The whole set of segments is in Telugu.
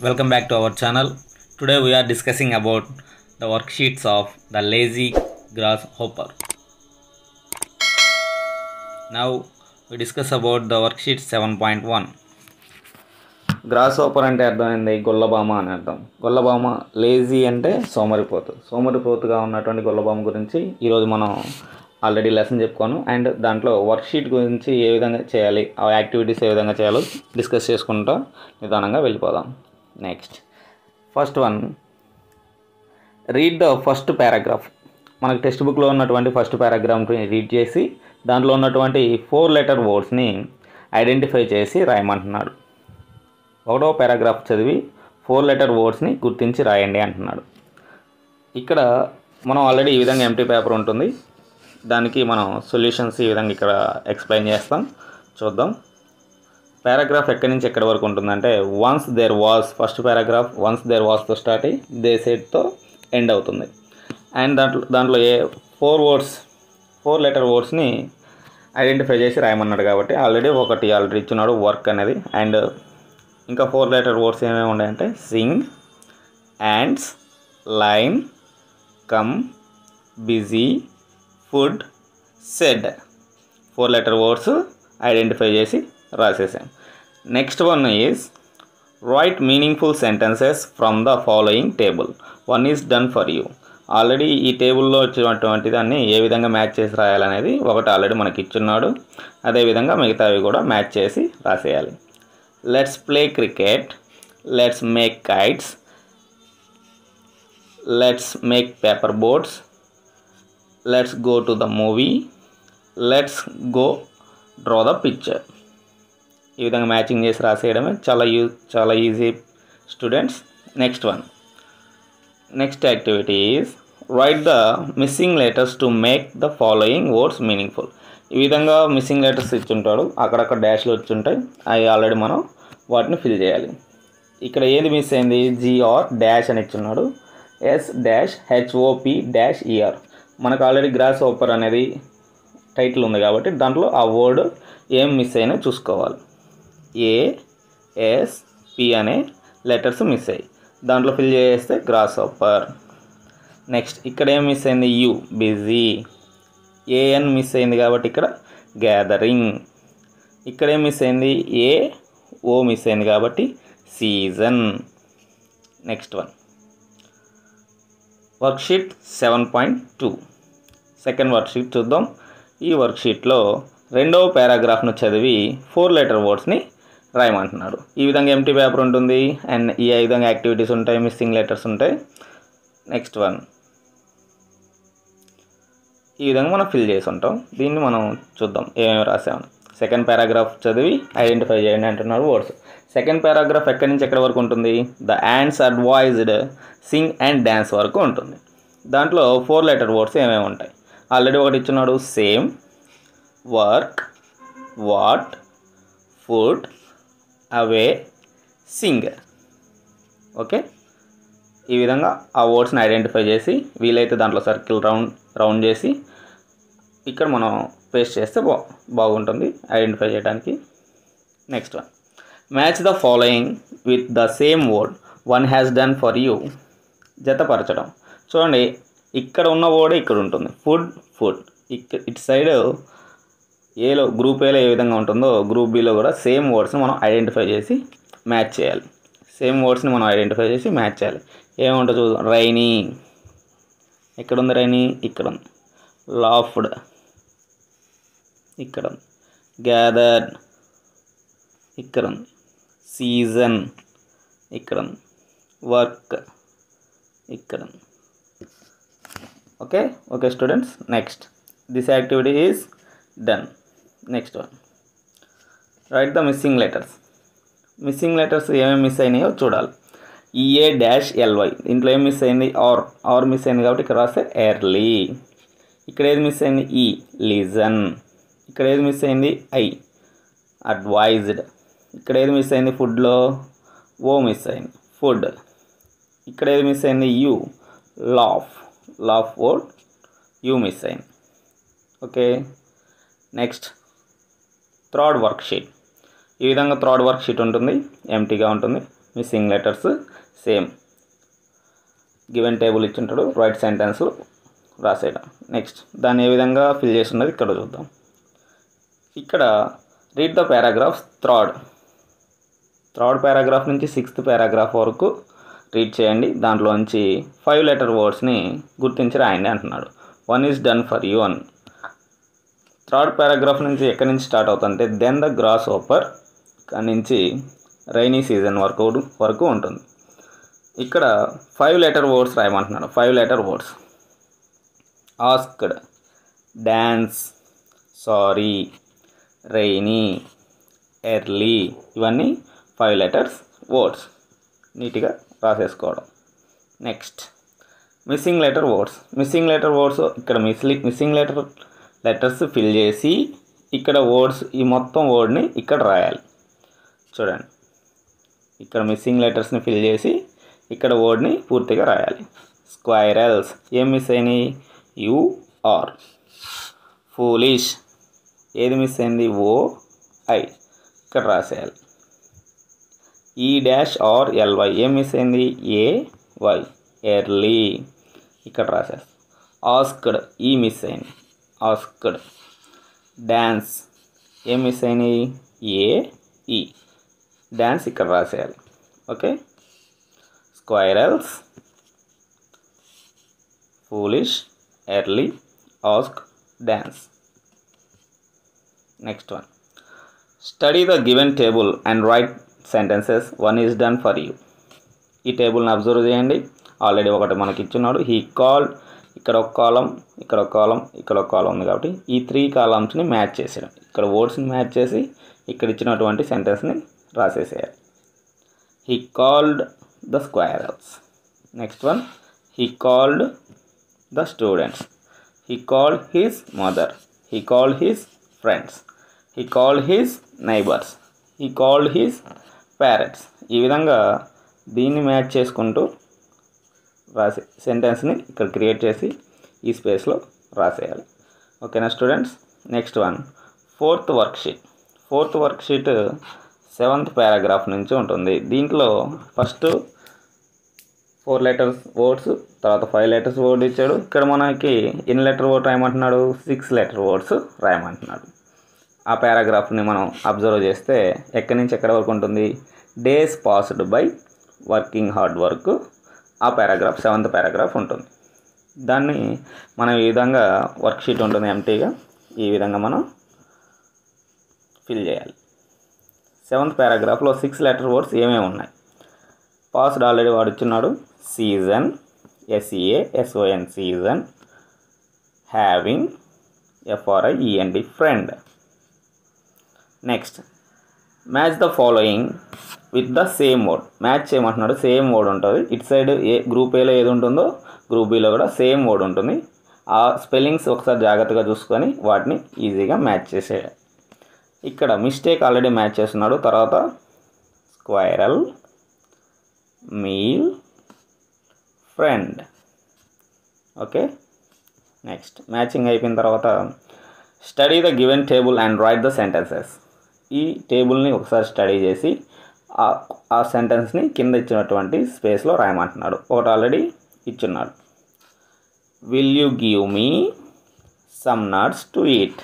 welcome back to our channel. Today we are discussing about the worksheets of the lazy grasshopper. Now we discuss about the worksheet 7.1. Grasshopper అంటే అర్థమైంది గొల్లబామ అని అర్థం. గొల్లబామ లేజీ అంటే సోమరిపోతుగా ఉన్నటువంటి గొల్లబామ గురించి ఈరోజు మనం ఆల్రెడీ లెసన్ చెప్పుకోను అండ్ దాంట్లో వర్క్షీట్ గురించి ఏ విధంగా చేయాలి, ఆ యాక్టివిటీస్ ఏ విధంగా చేయాలో డిస్కస్ చేసుకుంటూ నిదానంగా వెళ్ళిపోదాం. Next first one, read the first paragraph. మనకు టెక్స్ట్ బుక్లో ఉన్నటువంటి ఫస్ట్ పారాగ్రాఫ్ని రీడ్ చేసి దాంట్లో ఉన్నటువంటి 4 లెటర్ వర్డ్స్ని ఐడెంటిఫై చేసి రాయమంటున్నాడు. ఒకటో పారాగ్రాఫ్ చదివి 4 లెటర్ వర్డ్స్ని గుర్తించి రాయండి అంటున్నాడు. ఇక్కడ మనం ఆల్రెడీ ఈ విధంగా ఎంటీ పేపర్ ఉంటుంది, దానికి మనం సొల్యూషన్స్ ఈ విధంగా ఇక్కడ ఎక్స్ప్లెయిన్ చేస్తాం. చూద్దాం. పారాగ్రాఫ్ ఎక్కడి నుంచి ఎక్కడి వరకు ఉంటుందంటే once there was, first paragraph once there వాజ్తో స్టార్ట్ అయ్యి దే సెడ్తో ఎండ్ అవుతుంది. అండ్ దాంట్లో 4 లెటర్ వర్డ్స్ని ఐడెంటిఫై చేసి రాయమన్నాడు కాబట్టి ఆల్రెడీ ఇచ్చున్నాడు వర్క్ అనేది. అండ్ ఇంకా 4 లెటర్ వర్డ్స్ ఏమేమి ఉన్నాయంటే sing, ants, line, come, busy, food, said. 4 letter words identify చేసి రాసేసాం. Next one is write meaningful sentences from the following table. 1 is done for you. Already ఈ టేబుల్లో వచ్చినటువంటి దాన్ని ఏ విధంగా మ్యాచ్ చేసి రాయాలనేది ఒకటి ఆల్రెడీ మనకి ఇచ్చున్నాడు. అదేవిధంగా మిగతావి కూడా మ్యాచ్ చేసి రాసేయాలి. Let's play cricket, let's make kites, let's make paper boats, let's go to the movie, let's go draw the picture. ఈ విధంగా మ్యాచింగ్ చేసి రాసేయడమే చాలా easy students. Next one, next activity is write the missing letters to make the following words meaningful. ఈ విధంగా మిస్సింగ్ లెటర్స్ ఇచ్చుంటాడు, అక్కడక్కడ డాష్లు వచ్చుంటాయి, అవి ఆల్రెడీ మనం వాటిని ఫిల్ చేయాలి. ఇక్కడ ఏది మిస్ అయింది, జిఆర్ డాష్ అని ఇచ్చున్నాడు, S dash H O P dash E R. మనకు ఆల్రెడీ గ్రాస్ హోపర్ అనేది టైటిల్ ఉంది కాబట్టి దాంట్లో ఆ వర్డ్ ఏం మిస్ అయినా చూసుకోవాలి. ఏఎస్పి అనే లెటర్స్ మిస్ అయ్యి దాంట్లో ఫిల్ చేస్తే గ్రాస్ హోపర్. నెక్స్ట్ ఇక్కడ ఏం మిస్ అయింది, యూ బిజీ. ఏఎన్ మిస్ అయింది కాబట్టి ఇక్కడ గ్యాదరింగ్. ఇక్కడ ఏం మిస్ అయింది, ఓ మిస్ అయింది కాబట్టి season. Next one, worksheet 7.2 second worksheet చూద్దాం. ఈ వర్క్షీట్లో రెండవ పారాగ్రాఫ్ను చదివి 4 లెటర్ వర్డ్స్ని రాయమంటున్నాడు. ఈ విధంగా ఎంటీ పేపర్ ఉంటుంది అండ్ ఈ విధంగా యాక్టివిటీస్ ఉంటాయి, మిస్సింగ్ లెటర్స్ ఉంటాయి. నెక్స్ట్ వన్, ఈ విధంగా మనం ఫిల్ చేసి ఉంటాం. దీన్ని మనం చూద్దాం ఏమేమి రాసామని. సెకండ్ పారాగ్రాఫ్ చదివి ఐడెంటిఫై చేయండి అంటున్నాడు వర్డ్స్. సెకండ్ పారాగ్రాఫ్ ఎక్కడి నుంచి ఎక్కడి వరకు ఉంటుంది, the యాండ్స్ advised Singh and dance వరకు ఉంటుంది. దాంట్లో 4 లెటర్ వర్డ్స్ ఏమేమి ఉంటాయి, ఆల్రెడీ ఒకటి ఇచ్చున్నాడు, same, work, what, food, away, sing. Okay, ఈ విధంగా ఆ వర్డ్స్ని ఐడెంటిఫై చేసి వీలైతే దాంట్లో సర్కిల్ రౌండ్ చేసి ఇక్కడ మనం పేస్ట్ చేస్తే బాగుంటుంది ఐడెంటిఫై చేయడానికి. Next one, match the following with the same word one has done for you. జతపరచడం. చూడండి, ఇక్కడ ఉన్న వర్డ్ ఇక్కడ ఉంటుంది, ఫుడ్. ఇటు సైడ్ ఏలో గ్రూప్ ఏలో ఏ విధంగా ఉంటుందో గ్రూప్ బిలో కూడా సేమ్ వర్డ్స్ని మనం ఐడెంటిఫై చేసి మ్యాచ్ చేయాలి. ఏముంటుంది చూద్దాం. రైనీ, ఇక్కడ ఉంది రైనీ, ఇక్కడ ఉంది. లాఫ్డ్, ఇక్కడ ఉంది. గ్యాదర్డ్, ఇక్కడ ఉంది. సీజన్, ఇక్కడ ఉంది. వర్క్, ఇక్కడ ఉంది. Okay students. Next, this activity is done. Next one, right the missing letters. Missing letters ఏమేమి మిస్ అయినాయో చూడాలి. ఈఏ డాష్ ఎల్వై, దీంట్లో ఏం మిస్ అయింది, ఆర్ మిస్ అయింది కాబట్టి ఇక్కడ రాస్తే ఎర్లీ. ఇక్కడ ఏది మిస్ అయింది, ఈ లిజన్. ఇక్కడ ఏది మిస్ అయింది, ఐ అడ్వైజ్డ్. ఇక్కడ ఏది మిస్ అయింది, ఫుడ్లో ఓ మిస్ అయింది, ఫుడ్. ఇక్కడ ఏది మిస్ అయింది, U laugh word U miss అయింది. ఓకే. Next, third worksheet. ఈ విధంగా థర్డ్ వర్క్షీట్ ఉంటుంది, ఎంటీగా ఉంటుంది. Missing letters same given table ఇచ్చింటాడు, రైట్ సెంటెన్స్లు రాసేయడం. నెక్స్ట్ దాన్ని ఏ విధంగా ఫిల్ చేసి ఉన్నది ఇక్కడ చూద్దాం. ఇక్కడ read the paragraphs third paragraph నుంచి 6th పారాగ్రాఫ్ వరకు రీడ్ చేయండి. దాంట్లోంచి 5 లెటర్ వర్డ్స్ని గుర్తించి రాయండి అంటున్నాడు. 1 ఈజ్ డన్ ఫర్ యూ అని. థర్డ్ పారాగ్రాఫ్ నుంచి ఎక్కడి నుంచి స్టార్ట్ అవుతుందంటే దెన్ ద గ్రాస్ ఓపర్ కాడి నుంచి రైనీ సీజన్ వరకు ఉంటుంది. ఇక్కడ 5 లెటర్ వర్డ్స్ రాయమంటున్నాడు. 5 letter words asked, dance, sorry, rainy, early, ఇవన్నీ 5 లెటర్స్ వర్డ్స్ నీట్గా రాసేసుకోవడం. నెక్స్ట్ మిస్సింగ్ లెటర్ వర్డ్స్ ఇక్కడ మిస్సింగ్ లెటర్స్ ఫిల్ చేసి ఇక్కడ వర్డ్స్ ఈ మొత్తం వర్డ్ని ఇక్కడ రాయాలి. చూడండి, ఇక్కడ మిస్సింగ్ లెటర్స్ని ఫిల్ చేసి ఇక్కడ వర్డ్ని పూర్తిగా రాయాలి. స్క్వైరల్స్ ఏం మిస్ అయినాయి? U R. ఫూలిష్ ఏది మిస్ అయింది? ఓ ఐ ఇక్కడ రాసేయాలి. ఈ డాష్ ఆర్ ఎల్వై ఏం మిస్ అయింది? A Y. ఎర్లీ ఇక్కడ రాసేస్తాం. ఆస్క్డ్ ఈ మిస్ అయింది, ఆస్క్డ్. డాన్స్ ఏం మిస్ అయినాయి? A E. డాన్స్ ఇక్కడ రాసేయాలి. Okay. Squirrels, foolish, early, ask, dance. Next one, study the given table and write sentences. 1 is done for you. ఈ టేబుల్ని అబ్జర్వ్ చేయండి. ఆల్రెడీ ఒకటి మనకి ఇచ్చున్నాడు. హీ కాల్డ్, ఇక్కడ ఒక కాలం, ఇక్కడ ఒక కాలం, ఇక్కడ ఒక కాలం ఉంది కాబట్టి ఈ 3 కాలమ్స్ని మ్యాచ్ చేసేయడం. ఇక్కడ వర్డ్స్ని మ్యాచ్ చేసి ఇక్కడ ఇచ్చినటువంటి సెంటెన్స్ని రాసేసేయాలి. He called the squirrels. Next one, he called the students. He called his mother. He called his friends. He called his neighbours. He called his parents. ఈ విధంగా దీన్ని మ్యాచ్ చేసుకుంటూ రాసే సెంటెన్స్ని ఇక్కడ క్రియేట్ చేసి ఈ స్పేస్లో రాసేయాలి. ఓకేనా students? Next one, fourth worksheet 7th paragraph నుంచి ఉంటుంది. దీంట్లో ఫస్ట్ 4 లెటర్స్ వర్డ్స్, తర్వాత 5 లెటర్స్ వర్డ్ ఇచ్చాడు. ఇక్కడ మనకి ఎన్ని లెటర్ వర్డ్ రాయమంటున్నాడు? 6 లెటర్ వర్డ్స్ రాయమంటున్నాడు. ఆ పారాగ్రాఫ్ని మనం అబ్జర్వ్ చేస్తే ఎక్కడి నుంచి ఎక్కడి వరకు ఉంటుంది? Days passed by working hard work. ఆ పారాగ్రాఫ్ 7th పారాగ్రాఫ్ ఉంటుంది. దాన్ని మనం ఈ విధంగా వర్క్షీట్ ఉంటుంది ఎంటీగా, ఈ విధంగా మనం ఫిల్ చేయాలి. 7th పారాగ్రాఫ్లో 6 లెటర్ వర్డ్స్ ఏమేమి ఉన్నాయి? పాస్డ్ ఆల్రెడీ వాడు ఇచ్చున్నాడు. Season, SEASON season. Having, FRIEND friend. Next, match the following with the same word. Match చేయమంటున్నాడు. సేమ్ వర్డ్ ఉంటుంది. ఇటు సైడ్ గ్రూప్ ఏలో ఏది ఉంటుందో గ్రూప్ బిలో కూడా సేమ్ వర్డ్ ఉంటుంది. ఆ స్పెల్లింగ్స్ ఒకసారి జాగ్రత్తగా చూసుకొని వాటిని ఈజీగా మ్యాచ్ చేసేయాలి. ఇక్కడ మిస్టేక్ ఆల్రెడీ మ్యాచ్ చేస్తున్నాడు. తర్వాత squirrel, meal, friend. Okay. Next matching అయిపోయిన తర్వాత study the given table and write the sentences. ఈ టేబుల్ని ఒకసారి స్టడీ చేసి ఆ సెంటెన్స్ని కింద ఇచ్చినటువంటి స్పేస్లో రాయమంటున్నాడు. ఒకటి ఆల్రెడీ ఇచ్చున్నాడు. Will you give me some nuts to eat.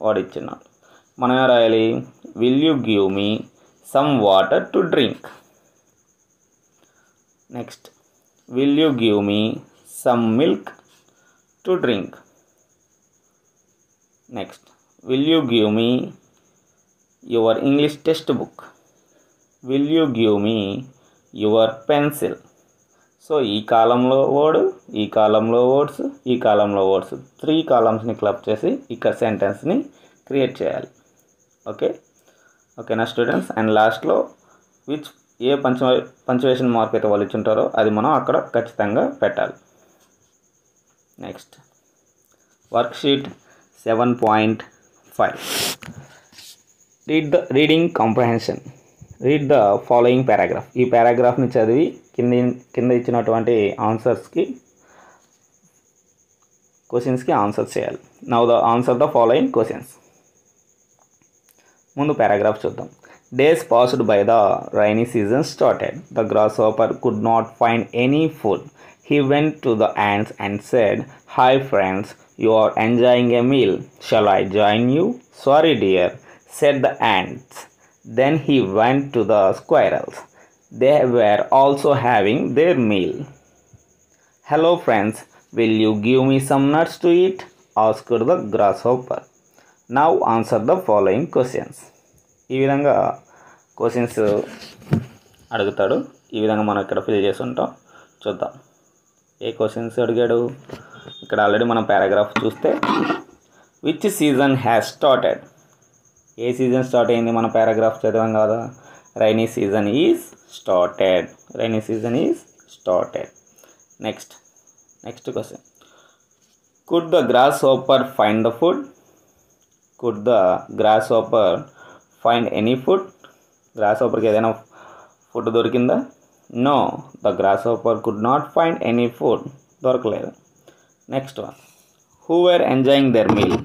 వాడు ఇచ్చున్నాడు. మనం ఏం రాయాలి? Will you give me some water to drink. Next, will you give me some milk to drink. Next, will you give me your English textbook. Will you give me your pencil. So ఈ కాలంలో వర్డ్, ఈ కాలంలో వర్డ్స్, ఈ కాలంలో వర్డ్స్ 3 కాలమ్స్ని క్లబ్ చేసి ఇక్కడ సెంటెన్స్ని క్రియేట్ చేయాలి. ఓకేనా స్టూడెంట్స్? అండ్ లాస్ట్లో ఏ పంచువేషన్ మార్క్ అయితే వాళ్ళు ఇచ్చుంటారో అది మనం అక్కడ ఖచ్చితంగా పెట్టాలి. Next, worksheet 7.5, reading comprehension. Read the following paragraph. ఈ పారాగ్రాఫ్ని చదివి కింద ఇచ్చినటువంటి క్వశ్చన్స్కి ఆన్సర్స్ చేయాలి. Now answer the following questions. ముందు పారాగ్రాఫ్ చూద్దాం. Days passed by, the rainy season started. The grasshopper could not find any food. He went to the ants and said, "Hi friends, you are enjoying a meal. Shall I join you?" "Sorry dear," said the ants. Then he went to the squirrels. They were also having their meal. "Hello friends, will you give me some nuts to eat?" asked the grasshopper. "Now answer the following questions." ఈ విధంగా క్వశ్చన్స్ అడుగుతాడు. ఈ విధంగా మనం ఇక్కడ ఫిల్ చేసి ఉంటాం. చూద్దాం ఏ క్వశ్చన్స్ అడిగాడు. ఇక్కడ ఆల్రెడీ మనం పారాగ్రాఫ్ చూస్తే విచ్ సీజన్ హ్యాస్ స్టార్టెడ్, ఏ సీజన్ స్టార్ట్ అయింది మన పారాగ్రాఫ్ చదివాం కదా. Rainy season is started, rainy season is started. Next question, could the grasshopper find the food, could the grasshopper find any food, గ్రాస్ హోపర్కి ఏదైనా ఫుడ్ దొరికిందా. No, the grasshopper could not find any food, దొరకలేదు. Next one, who were enjoying their meal,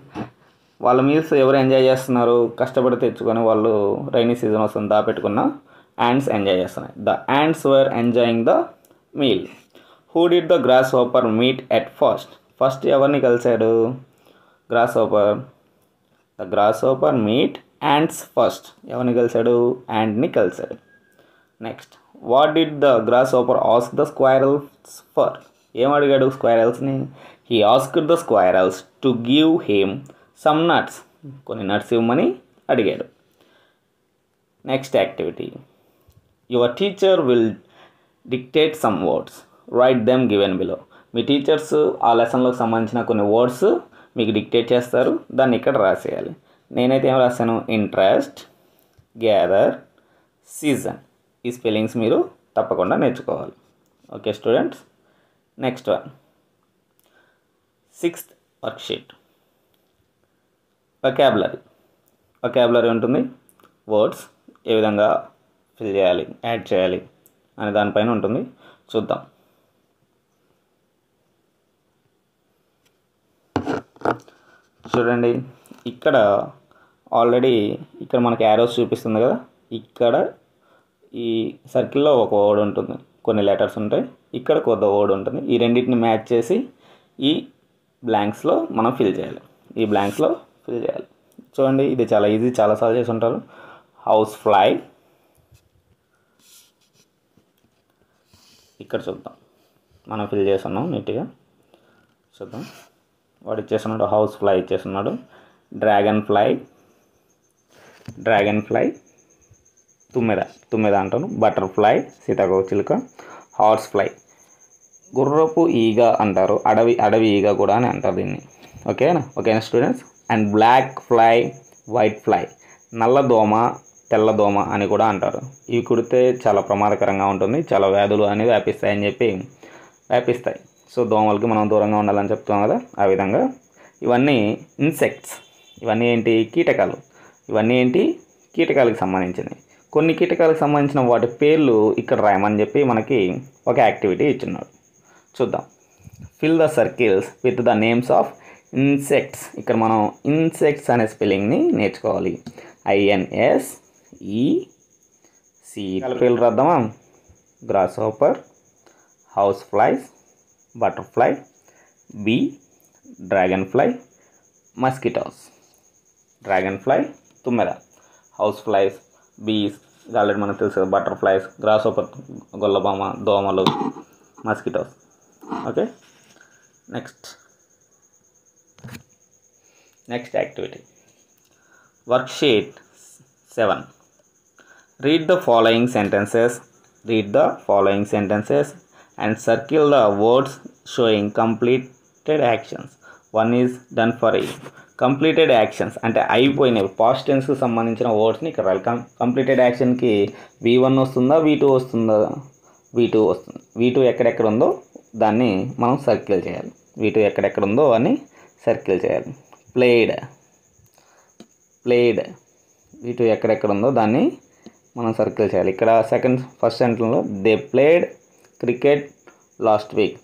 వాళ్ళ మీల్స్ ఎవరు ఎంజాయ్ చేస్తున్నారు, కష్టపడి తెచ్చుకొని వాళ్ళు రైనీ సీజన్ వస్తుంది దాపెట్టుకున్న యాంట్స్ ఎంజాయ్ చేస్తున్నాయి. The ants were enjoying the meal. Who did the grasshopper meet at first ఎవరిని కలిశాడు grasshopper. The grasshopper meet ants first, ఎవరిని కలిశాడు, యాంట్ని కలిశాడు. Next, what did the grasshopper ask the squirrels for, ఏం అడిగాడు స్క్వైరల్స్ని. He asked the squirrels to give him some nuts, కొన్ని నట్స్ ఇవ్వమని అడిగాడు. Next activity, your teacher will dictate some words, write them given below. మీ టీచర్స్ ఆ లెసన్లోకి సంబంధించిన కొన్ని వర్డ్స్ మీకు డిక్టేట్ చేస్తారు, దాన్ని ఇక్కడ రాసేయాలి. నేనైతే ఏం రాశాను, ఇంట్రెస్ట్, గ్యాదర్, సీజన్. ఈ స్పెల్లింగ్స్ మీరు తప్పకుండా నేర్చుకోవాలి. Okay students. Next one, 6th worksheet, vocabulary ఉంటుంది. వర్డ్స్ ఏ విధంగా ఫిల్ చేయాలి, యాడ్ చేయాలి అనే దానిపైన ఉంటుంది. చూద్దాం. చూడండి, ఇక్కడ ఆల్రెడీ ఇక్కడ మనకి యారోస్ చూపిస్తుంది కదా. ఇక్కడ ఈ సర్కిల్లో ఒక వర్డ్ ఉంటుంది, కొన్ని లెటర్స్ ఉంటాయి, ఇక్కడ కొత్త వర్డ్ ఉంటుంది. ఈ రెండింటిని మ్యాచ్ చేసి ఈ బ్లాంక్స్లో మనం ఫిల్ చేయాలి. చూడండి, ఇది చాలా ఈజీ, చాలాసార్లు చేసి ఉంటారు. హౌస్ ఫ్లై, ఇక్కడ చూద్దాం, మనం ఫిల్ చేస్తున్నాం నీట్గా. చూద్దాం, వాడు ఇచ్చేస్తున్నాడు, హౌస్ ఫ్లై ఇచ్చేస్తున్నాడు. డ్రాగన్ ఫ్లై, తుమ్మెద అంటాను. బటర్ఫ్లై, సీతాకోకచిలుక. హార్స్ ఫ్లై, గుర్రపు ఈగ అంటారు, అడవి ఈగ కూడా అని అంటారు దీన్ని. ఓకేనా students. And black fly, white fly, నల్లదోమ, తెల్లదోమ అని కూడా అంటారు. ఇవి కుడితే చాలా ప్రమాదకరంగా ఉంటుంది, చాలా వ్యాధులు అనేవి వ్యాపిస్తాయి. సో దోమలకి మనం దూరంగా ఉండాలని చెప్తాం కదా, ఆ విధంగా. ఇవన్నీ ఇన్సెక్ట్స్, ఇవన్నీ ఏంటి, కీటకాలు. కీటకాలకు సంబంధించినవి. కొన్ని కీటకాలకు సంబంధించిన వాటి పేర్లు ఇక్కడ రాయమని చెప్పి మనకి ఒక యాక్టివిటీ ఇచ్చున్నాడు. చూద్దాం. Fill the circles with the names of insects. ఇక్కడ మనం ఇన్సెక్ట్స్ అనే స్పెల్లింగ్ని నేర్చుకోవాలి. INSEC. పేర్లు రాద్దామా. Grasshopper, house flies, butterfly. Bee, dragonfly, mosquitoes. Dragonfly, తుమ్మెద. హౌస్ ఫ్లైస్, బీస్, ఇది ఆల్రెడీ మనకు తెలుసు కదా. బటర్ఫ్లైస్, గ్రాస్ హోపర్, గొల్లబామ, దోమలు, mosquitoes. Okay. Next activity, worksheet 7. Read the following sentences and circle the words showing completed actions. One is done for each. Completed actions అంటే అయిపోయినవి, పాస్ట్ టెన్స్కి సంబంధించిన వర్డ్స్ని ఇక్కడ రాయాలి. కంప్లీటెడ్ యాక్షన్కి V1 వస్తుందా, V2 వస్తుందా? V2 వస్తుంది. V2 ఎక్కడెక్కడ ఉందో దాన్ని మనం సర్కిల్ చేయాలి. ప్లేడ్, V2 ఎక్కడెక్కడ ఉందో దాన్ని మనం సర్కిల్ చేయాలి. ఇక్కడ ఫస్ట్ సెంటెన్స్లో they played cricket last week.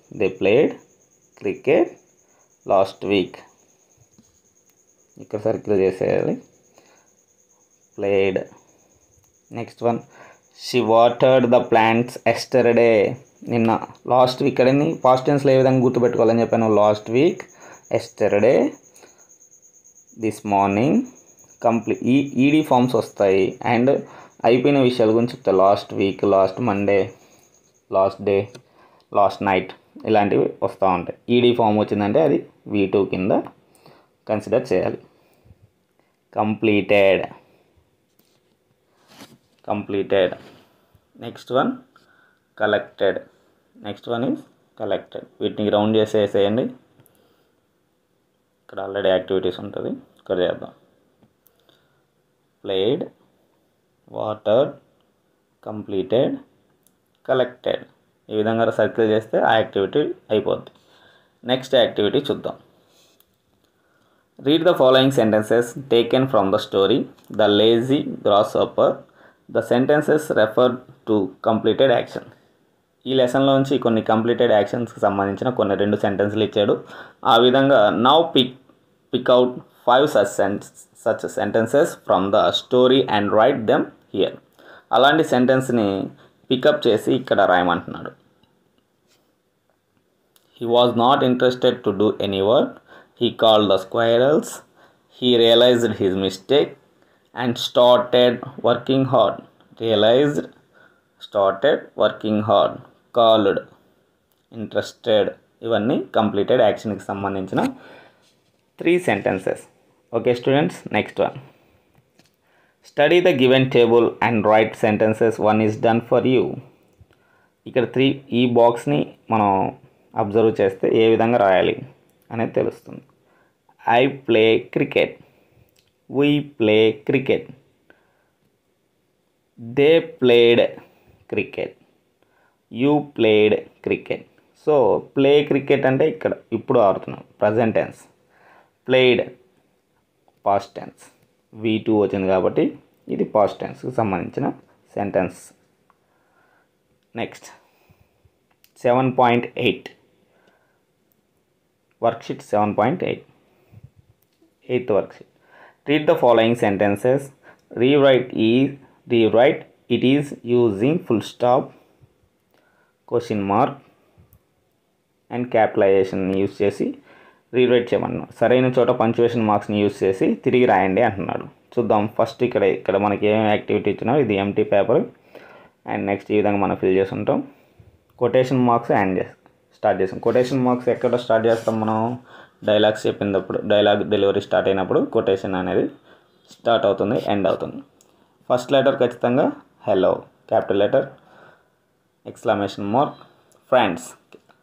ఇక్కడ సర్కిల్ చేసేయాలి. Played. Next one, she watered the plants yesterday. నిన్న, లాస్ట్ వీక్. కదండి పాస్ట్ టెన్స్లో ఏ విధంగా గుర్తుపెట్టుకోవాలని చెప్పాను. Last week, yesterday, this morning. Complete ED forms వస్తాయి. అండ్ అయిపోయిన విషయాల గురించి చెప్తాయి. Last week, last Monday, last day, last night, ఇలాంటివి వస్తూ ఉంటాయి. ఈడీ ఫామ్ వచ్చిందంటే అది V2 కింద కన్సిడర్ చేయాలి. Completed. Next one, collected. Next one is collected. వీటిని గ్రౌండ్ చేసేసేయండి. ఇక్కడ ఆల్రెడీ యాక్టివిటీస్ ఉంటుంది, ఇక్కడ చేద్దాం. Played, water, completed, collected. ఈ విధంగా సర్కిల్ చేస్తే ఆ యాక్టివిటీ అయిపోద్ది. నెక్స్ట్ యాక్టివిటీ చూద్దాం. Read the following sentences taken from the story the lazy grasshopper. The sentences refer to completed action. ఈ లెసన్లో నుంచి కొన్ని కంప్లీటెడ్ యాక్షన్స్కి సంబంధించిన కొన్ని 2 సెంటెన్స్లు ఇచ్చాడు. ఆ విధంగా now pick out 5 such sentences from the story and write them here. అలాంటి సెంటెన్స్ని పికప్ చేసి ఇక్కడ రాయమంటున్నాడు. He was not interested to do any work. He called the squirrels. He realized his mistake and started working hard. Called, interested. ఇవన్నీ కంప్లీటెడ్ యాక్షన్కి సంబంధించిన 3 sentences. Okay students, next one. Study the given table and write sentences 1 is done for you. ఇక్కడ 3 ఈ బాక్స్ని మనం అబ్జర్వ్ చేస్తే ఏ విధంగా రాయాలి అనేది తెలుస్తుంది. I play cricket, we play cricket, they played cricket, you played cricket. So play cricket అంటే ఇక్కడ ఇప్పుడు ఆడుతున్నాం, present tense. Played past tense, V2 వచ్చింది కాబట్టి ఇది పాస్ట్ టెన్స్కి సంబంధించిన sentence. Next 7.8 worksheet 7.8 8th worksheet. Read the following sentences. Rewrite it is using full stop, question mark and capitalization use చేసి రీరైట్ చేయమన్నాడు. సరైన చోట పంక్చుయేషన్ మార్క్స్ని యూజ్ చేసి తిరిగి రాయండి అంటున్నాడు. చూద్దాం. ఫస్ట్ ఇక్కడ మనకి ఏమేమి యాక్టివిటీ ఇచ్చినా ఇది ఎంటీ పేపర్. అండ్ నెక్స్ట్ ఈ విధంగా మనం ఫిల్ చేసి ఉంటాం. కొటేషన్ మార్క్స్ స్టార్ట్ చేసాం. కొటేషన్ మార్క్స్ ఎక్కడ స్టార్ట్ చేస్తాం మనం? డైలాగ్స్ చెప్పినప్పుడు, డైలాగ్ డెలివరీ స్టార్ట్ అయినప్పుడు కొటేషన్ అనేది స్టార్ట్ అవుతుంది, ఎండ్ అవుతుంది. ఫస్ట్ లెటర్ ఖచ్చితంగా hello, capital letter, exclamation mark, friends,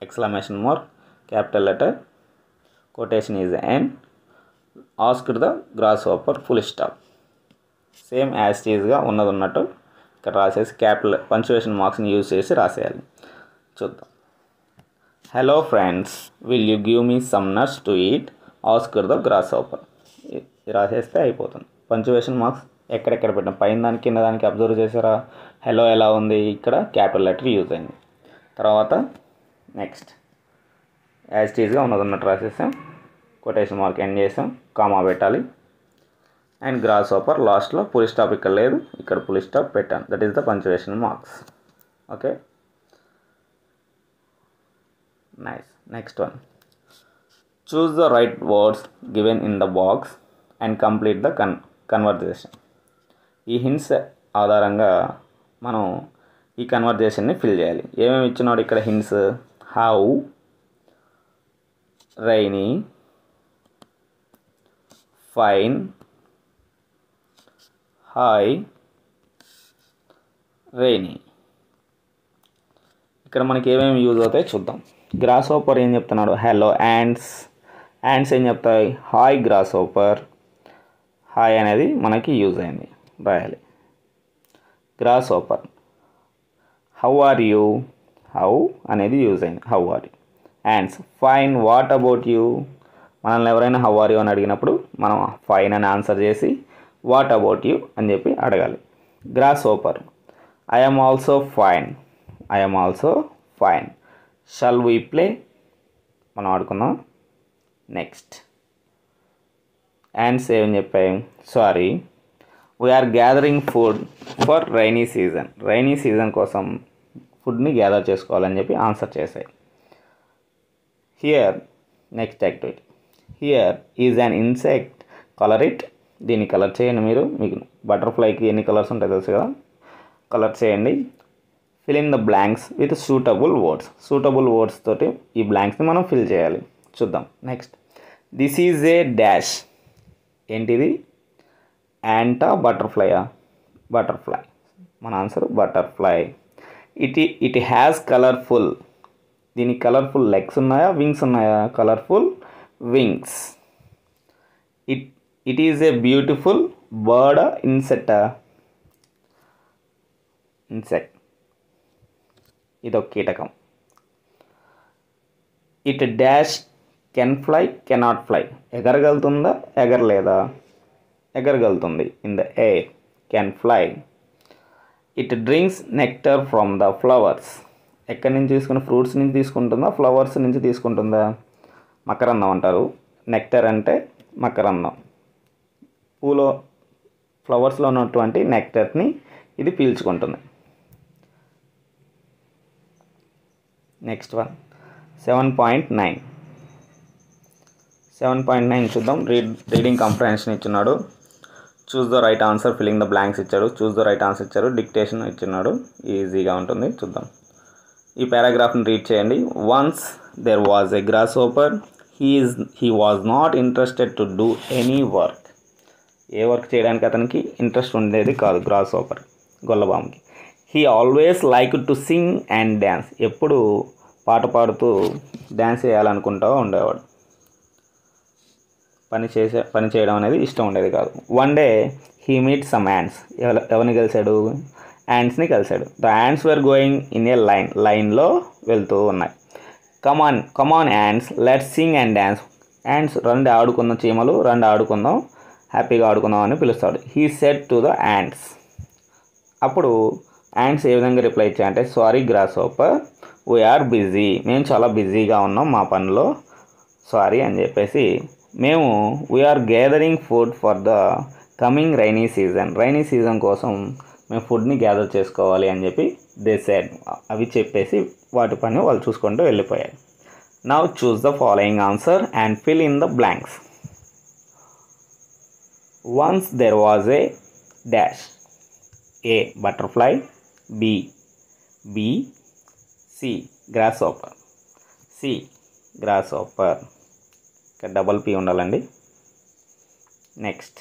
exclamation mark, capital letter, quotation is end, asked the grasshopper, full stop. Same as టీజ్గా ఉన్నట్టు ఇక్కడ రాసేసి క్యాపిటల్ పంక్చుయేషన్ మార్క్స్ని యూజ్ చేసి రాసేయాలి. చూద్దాం. Hello friends, will you give me some nuts to eat, asked the grasshopper. రాసేస్తే అయిపోతుంది. పంక్చుయేషన్ మార్క్స్ ఎక్కడెక్కడ పెట్టాం, పైన దానికి కింద దానికి అబ్జర్వ్ చేసారా? హలో ఎలా ఉంది, ఇక్కడ క్యాపిటల్ లెటర్ యూజ్ అయింది. తర్వాత నెక్స్ట్ యాజ్ టీజ్గా ఉన్నట్టు రాసేసాం. కొటేషన్ మార్క్ ఎండ్ చేసాం, కామా పెట్టాలి. అండ్ గ్రాస్ హోపర్ లాస్ట్లో ఫుల్ స్టాప్ ఇక్కడ లేదు, ఇక్కడ ఫుల్ స్టాప్ పెట్టాను. That is the punctuation marks. Okay, nice. Next one. Choose the right words given in the box and complete the conversation. ఈ హింట్స్ ఆధారంగా మనం ఈ కన్వర్జేషన్ని ఫిల్ చేయాలి. ఏమేమి ఇచ్చినాడు ఇక్కడ hints? How, rainy, fine, hi, rainy. ఇక్కడ మనకి ఏమేమి యూజ్ అవుతాయి చూద్దాం. గ్రాస్ హోపర్ ఏం చెప్తున్నాడు? హలో. యాండ్స్ ఏం చెప్తాయి? Hi gross hopper. హాయ్ అనేది మనకి యూజ్ అయింది, రాయాలి. Grasshopper. How are you, how అనేది యూజ్ అయింది, how are you. Ants fine, what about you. మనల్ని ఎవరైనా హౌ ఆర్ యూ అని అడిగినప్పుడు మనం ఫైన్ అని ఆన్సర్ చేసి వాట్ అబౌట్ యూ అని చెప్పి అడగాలి. Grasshopper. I am also fine. Shall we play, మనం ఆడుకుందాం. నెక్స్ట్ యాండ్స్ ఏమని చెప్పాయి? Sorry, we are gathering food for rainy season. Rainy season కోసం ఫుడ్ని గ్యాదర్ చేసుకోవాలని చెప్పి ఆన్సర్ చేశాయి. Here next activity. Here is an insect, colour it. దీన్ని కలర్ చేయండి మీరు. మీకు బటర్ఫ్లైకి ఎన్ని కలర్స్ ఉంటాయో తెలుసు కదా, కలర్ చేయండి. Fill in the blanks with suitable words. Suitable words తోటి ఈ బ్లాంక్స్ని మనం ఫిల్ చేయాలి. చూద్దాం. Next, this is a dash. ఏంటిది? యాంటా బటర్ఫ్లైయా? బటర్ఫ్లై. మన answer butterfly. It has colourful. దీనికి కలర్ఫుల్ లెగ్స్ ఉన్నాయా, వింగ్స్ ఉన్నాయా? Colourful wings. It is a beautiful bird. ఇన్సెక్టా? ఇన్సెక్ట్. ఇదొక కీటకం. It dash can fly, cannot fly. ఎగరగలుగుతుందా, ఎగరలేదా? ఎగరగలుగుతుంది. In the air. Can fly. It drinks nectar from the flowers. ఎక్కడి నుంచి తీసుకున్న? ఫ్రూట్స్ నుంచి తీసుకుంటుందా, ఫ్లవర్స్ నుంచి తీసుకుంటుందా? మకరందం అంటారు. నెక్టర్ అంటే మకరందం. పూలో ఫ్లవర్స్లో ఉన్నటువంటి నెక్టర్ని ఇది పీల్చుకుంటుంది. Next one 7.9. 7.9 చూద్దాం. రీడింగ్ కాంప్రహెన్షన్ ఇచ్చున్నాడు. Choose the right answer, filling the blanks ఇచ్చాడు. చూస్ ద రైట్ ఆన్సర్ ఇచ్చారు. డిక్టేషన్ ఇచ్చున్నాడు. ఈజీగా ఉంటుంది. చూద్దాం. ఈ పారాగ్రాఫ్ని రీడ్ చేయండి. Once there was a grasshopper. He was not interested to do any work. ఏ వర్క్ చేయడానికి అతనికి ఇంట్రెస్ట్ ఉండేది కాదు గ్రాస్ హోపర్, గొల్లబాముకి. He always like to sing and dance. ఎప్పుడు పాట పాడుతూ డ్యాన్స్ చేయాలనుకుంటూ ఉండేవాడు. పని చేయడం అనేది ఇష్టం ఉండేది కాదు. One day he meet some ants. ఎవరిని కలిశాడు? యాంట్స్ని కలిశాడు. The ants were going in a line. లైన్లో వెళ్తూ ఉన్నాయి. Come on ants, let's sing and dance. Ants, రండి ఆడుకుందాం, చీమలు రండి ఆడుకుందాం, హ్యాపీగా ఆడుకుందాం అని పిలుస్తాడు. He said to the ants. అప్పుడు యాంట్స్ ఏ విధంగా రిప్లై ఇచ్చాయంటే, sorry grasshopper, we are busy. మేము చాలా బిజీగా ఉన్నాం మా పనిలో, సారీ అని చెప్పేసి. మేము we are gathering food for the coming rainy season. Rainy season కోసం మేము ఫుడ్ని గ్యాదర్ చేసుకోవాలి అని చెప్పి దే సెడ్. అవి చెప్పేసి వాటి పని వాళ్ళు చూసుకుంటూ వెళ్ళిపోయారు. Now choose the following answer and fill in the blanks. Once there was a dash. A. Butterfly. B. Bee. C. Grasshopper. C. Grasshopper. Double P ఉండాలండి. Next.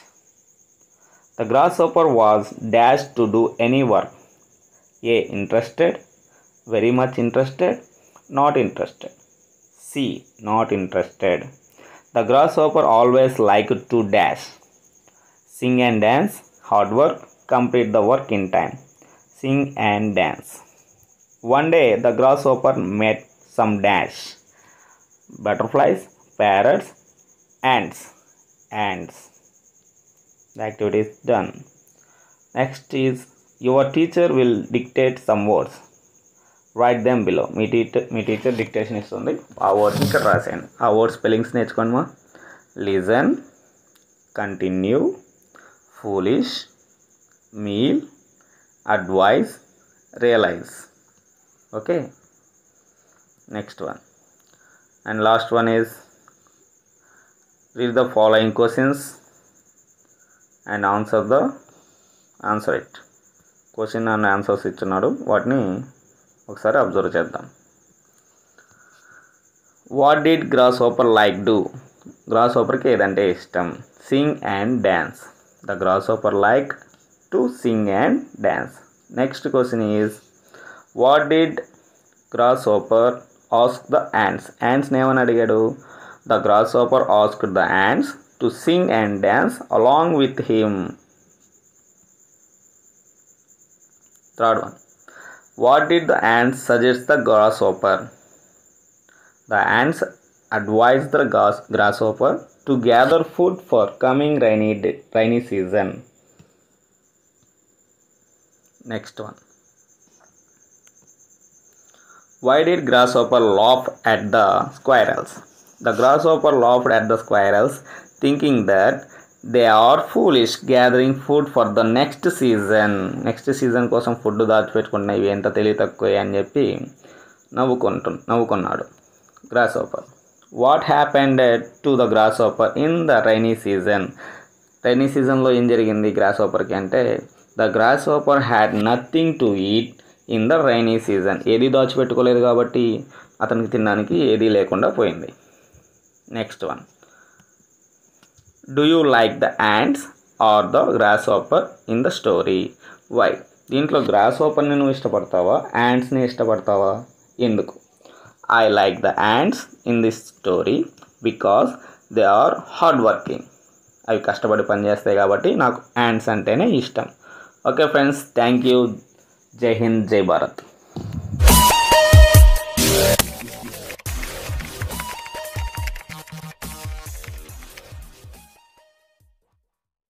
The grasshopper was dashed to do any work. A. Interested. Very much interested. Not interested. C. Not interested. The grasshopper always liked to dash. Sing and dance, hard work, complete the work in time. Sing and dance. One day the grasshopper met some dash. Butterflies, parrots, ants. The activity is done. Next is your teacher will dictate some words. Write them below. Me teacher dictation ఇస్తుంది. ఆ వర్డ్స్ ఇక్కడ రాసేయండి. ఆ వర్డ్ స్పెల్లింగ్స్ నేర్చుకోండి మా. Listen, continue, foolish, meal, advise, realize. Okay, next one and last one is read the following questions and answer it. Question and answers ఇచ్చున్నాడు. వాటిని ఒకసారి అబ్జర్వ్ చేద్దాం. What did grasshopper like do? గ్రాస్ హోపర్కి ఏదంటే ఇష్టం? Sing and dance. The grasshopper like to sing and dance. Next question is, what did grasshopper ask the ants? Ants నేమని అడిగాడు? The grasshopper asked the ants to sing and dance along with him. Third one, what did the ants suggest the grasshopper? The ants advised the grasshopper to gather food for coming rainy season. Next one, why did grasshopper laugh at the squirrels? The grasshopper laughed at the squirrels, thinking that they are foolish gathering food for the next season కోసం ఫుడ్ దాచిపెట్టుకుంటున్నాయి, ఇవి ఎంత తెలివి తక్కువ అని చెప్పి నవ్వుకున్నాడు grasshopper. What happened to the grasshopper in the rainy సీజన్లో ఏం జరిగింది గ్రాస్ హోపర్కి అంటే, the grasshopper had nothing to eat in the rainy season. ఏది దాచిపెట్టుకోలేదు కాబట్టి అతనికి తినడానికి ఏదీ లేకుండా పోయింది. Next one, do you like the ants or the grasshopper in the story? Why? దీంట్లో గ్రాస్ హోపర్ని నువ్వు ఇష్టపడతావా, యాంట్స్ని ఇష్టపడతావా, ఎందుకు? I like the ants in this story because they are hard working. అవి కష్టపడి పనిచేస్తాయి కాబట్టి నాకు యాంట్స్ అంటేనే ఇష్టం. Okay friends, thank you. జై హింద్, జై భారత్.